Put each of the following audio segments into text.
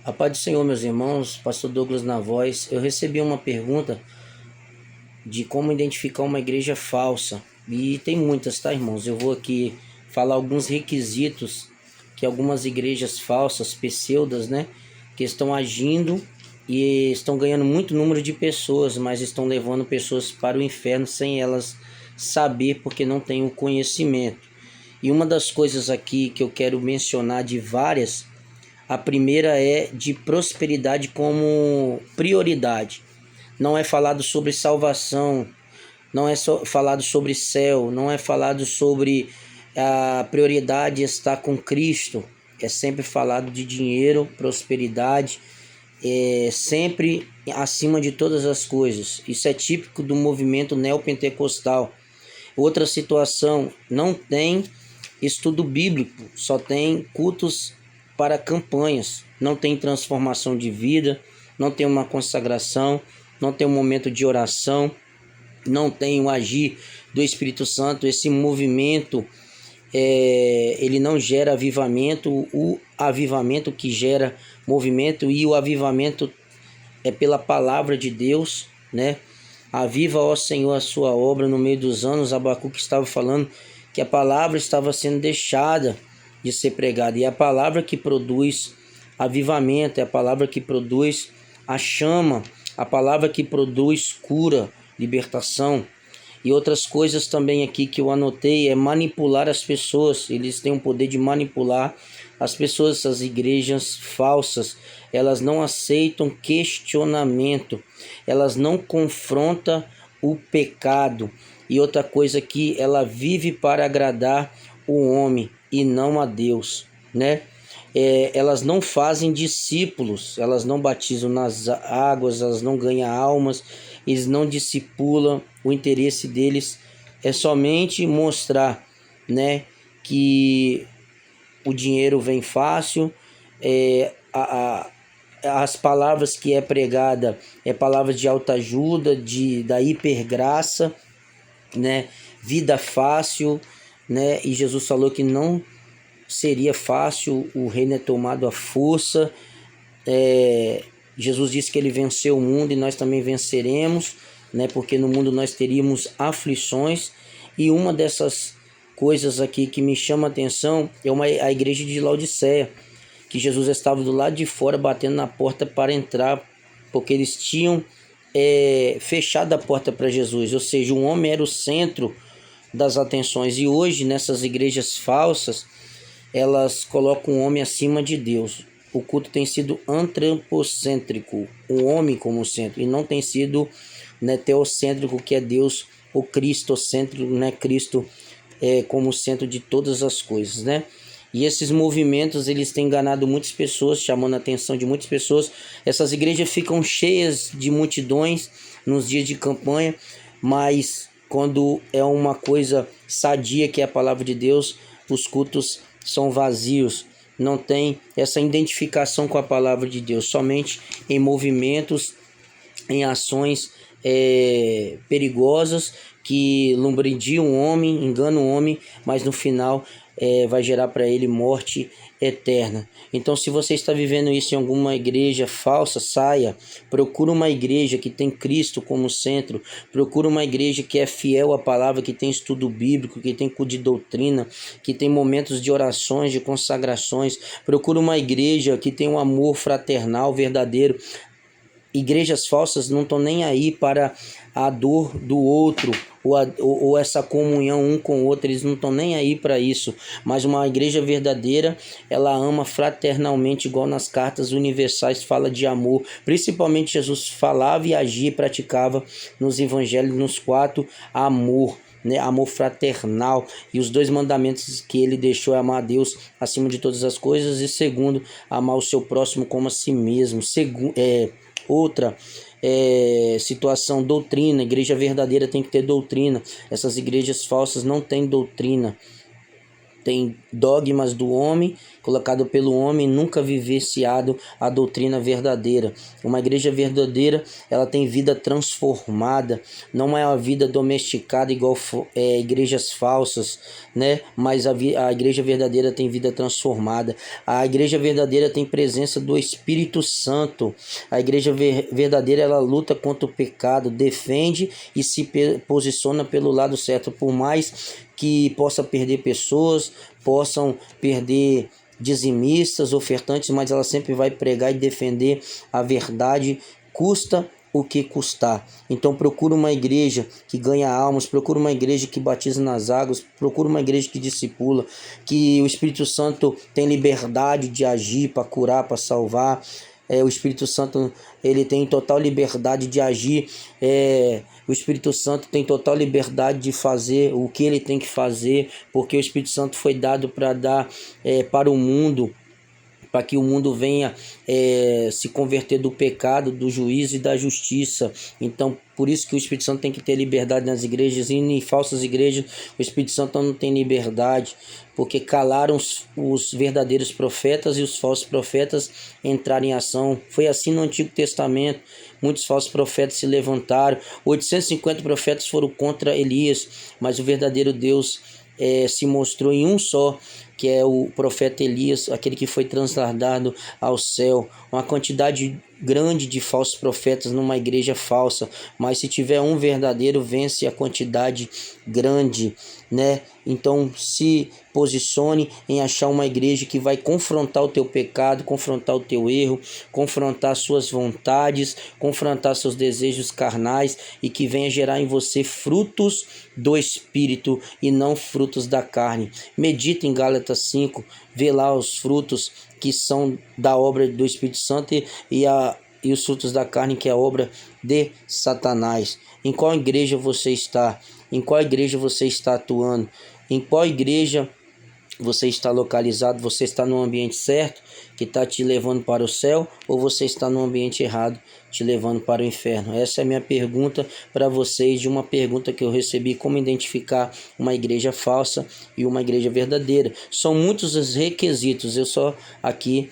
A paz do Senhor, meus irmãos, Pastor Douglas na voz. Eu recebi uma pergunta de como identificar uma igreja falsa. E tem muitas, tá, irmãos? Eu vou aqui falar alguns requisitos que algumas igrejas falsas, pseudas, né, que estão agindo e estão ganhando muito número de pessoas, mas estão levando pessoas para o inferno sem elas saber, porque não têm o conhecimento. E uma das coisas aqui que eu quero mencionar de várias, a primeira é de prosperidade como prioridade. Não é falado sobre salvação, não é só falado sobre céu, não é falado sobre a prioridade estar com Cristo. É sempre falado de dinheiro, prosperidade, sempre acima de todas as coisas. Isso é típico do movimento neopentecostal. Outra situação, não tem estudo bíblico, só tem cultos para campanhas, não tem transformação de vida, não tem uma consagração, não tem um momento de oração, não tem o agir do Espírito Santo. Esse movimento, ele não gera avivamento. O avivamento que gera movimento, e o avivamento é pela palavra de Deus, né? Aviva, ó Senhor, a sua obra no meio dos anos. Abacuque estava falando que a palavra estava sendo deixada de ser pregada, e a palavra que produz avivamento, é a palavra que produz a chama, a palavra que produz cura, libertação. E outras coisas também aqui que eu anotei é manipular as pessoas. Eles têm o poder de manipular as pessoas. Essas igrejas falsas, elas não aceitam questionamento, elas não confrontam o pecado. E outra coisa que ela vive para agradar o homem e não a Deus, né? Elas não fazem discípulos, elas não batizam nas águas, elas não ganham almas, eles não discipulam. O interesse deles é somente mostrar, né, que o dinheiro vem fácil. As palavras que é pregada é palavras de autoajuda, da hipergraça, né, vida fácil, né? E Jesus falou que não seria fácil, o reino é tomado à força. Jesus disse que ele venceu o mundo e nós também venceremos, né? Porque no mundo nós teríamos aflições. E uma dessas coisas aqui que me chama a atenção é a igreja de Laodiceia, que Jesus estava do lado de fora batendo na porta para entrar, porque eles tinham fechado a porta para Jesus, ou seja, o homem era o centro das atenções. E hoje, nessas igrejas falsas, elas colocam o homem acima de Deus. O culto tem sido antropocêntrico, o homem como centro, e não tem sido, né, teocêntrico, que é Deus, o cristocêntrico, né, Cristo como centro de todas as coisas, né? E esses movimentos, eles têm enganado muitas pessoas, chamando a atenção de muitas pessoas. Essas igrejas ficam cheias de multidões nos dias de campanha, mas quando é uma coisa sadia, que é a palavra de Deus, os cultos são vazios. Não tem essa identificação com a palavra de Deus, somente em movimentos, em ações perigosas, que lumbrediam o homem, enganam o homem, mas no final vai gerar para ele morte eterna. Então, se você está vivendo isso em alguma igreja falsa, saia. Procura uma igreja que tem Cristo como centro. Procura uma igreja que é fiel à palavra, que tem estudo bíblico, que tem culto de doutrina, que tem momentos de orações, de consagrações. Procura uma igreja que tem um amor fraternal verdadeiro. Igrejas falsas não estão nem aí para a dor do outro, ou essa comunhão um com o outro. Eles não estão nem aí para isso. Mas uma igreja verdadeira, ela ama fraternalmente, igual nas cartas universais fala de amor. Principalmente Jesus falava e agia e praticava nos evangelhos, nos 4, amor, né? Amor fraternal. E os 2 mandamentos que ele deixou é amar a Deus acima de todas as coisas, e segundo, amar o seu próximo como a si mesmo. Outra situação, doutrina. Igreja verdadeira tem que ter doutrina. Essas igrejas falsas não têm doutrina, tem dogmas do homem colocado pelo homem, nunca vivenciado a doutrina verdadeira. Uma igreja verdadeira, ela tem vida transformada, não é uma vida domesticada igual igrejas falsas, né? Mas a igreja verdadeira tem vida transformada. A igreja verdadeira tem presença do Espírito Santo. A igreja verdadeira, ela luta contra o pecado, defende e se posiciona pelo lado certo, por mais que possa perder pessoas, possam perder dizimistas, ofertantes, mas ela sempre vai pregar e defender a verdade, custa o que custar. Então procura uma igreja que ganha almas, procura uma igreja que batiza nas águas, procura uma igreja que discipula, que o Espírito Santo tem liberdade de agir para curar, para salvar. O Espírito Santo, ele tem total liberdade de agir. O Espírito Santo tem total liberdade de fazer o que ele tem que fazer, porque o Espírito Santo foi dado para dar para o mundo, para que o mundo venha se converter do pecado, do juízo e da justiça. Então, por isso que o Espírito Santo tem que ter liberdade nas igrejas, e em falsas igrejas o Espírito Santo não tem liberdade, porque calaram os verdadeiros profetas e os falsos profetas entraram em ação. Foi assim no Antigo Testamento, muitos falsos profetas se levantaram, 850 profetas foram contra Elias, mas o verdadeiro Deus se mostrou em um só, que é o profeta Elias, aquele que foi transladado ao céu. Uma quantidade grande de falsos profetas numa igreja falsa, mas se tiver um verdadeiro, vence a quantidade grande, né? Então se posicione em achar uma igreja que vai confrontar o teu pecado, confrontar o teu erro, confrontar suas vontades, confrontar seus desejos carnais, e que venha gerar em você frutos do Espírito e não frutos da carne. Medita em Gálatas 5, vê lá os frutos que são da obra do Espírito Santo e os frutos da carne, que é a obra de Satanás. Em qual igreja você está? Em qual igreja você está atuando? Em qual igreja você está localizado? Você está no ambiente certo, que está te levando para o céu, ou você está no ambiente errado, te levando para o inferno? Essa é a minha pergunta para vocês, de uma pergunta que eu recebi: como identificar uma igreja falsa e uma igreja verdadeira. São muitos os requisitos, eu só aqui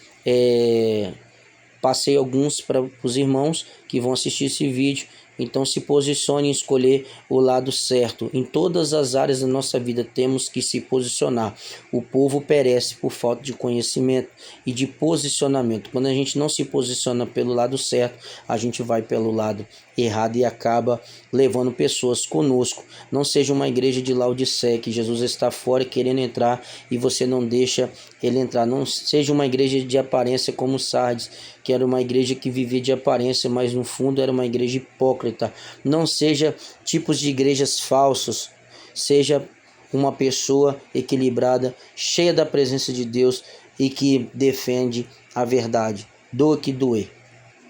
passei alguns para os irmãos que vão assistir esse vídeo. Então se posicione em escolher o lado certo. Em todas as áreas da nossa vida temos que se posicionar. O povo perece por falta de conhecimento e de posicionamento. Quando a gente não se posiciona pelo lado certo, a gente vai pelo lado errado e acaba levando pessoas conosco. Não seja uma igreja de Laodiceia, que Jesus está fora querendo entrar e você não deixa ele entrar. Não seja uma igreja de aparência como Sardes, que era uma igreja que vivia de aparência, mas no fundo era uma igreja hipócrita. Não seja tipos de igrejas falsos. Seja uma pessoa equilibrada, cheia da presença de Deus e que defende a verdade. Doa que doer.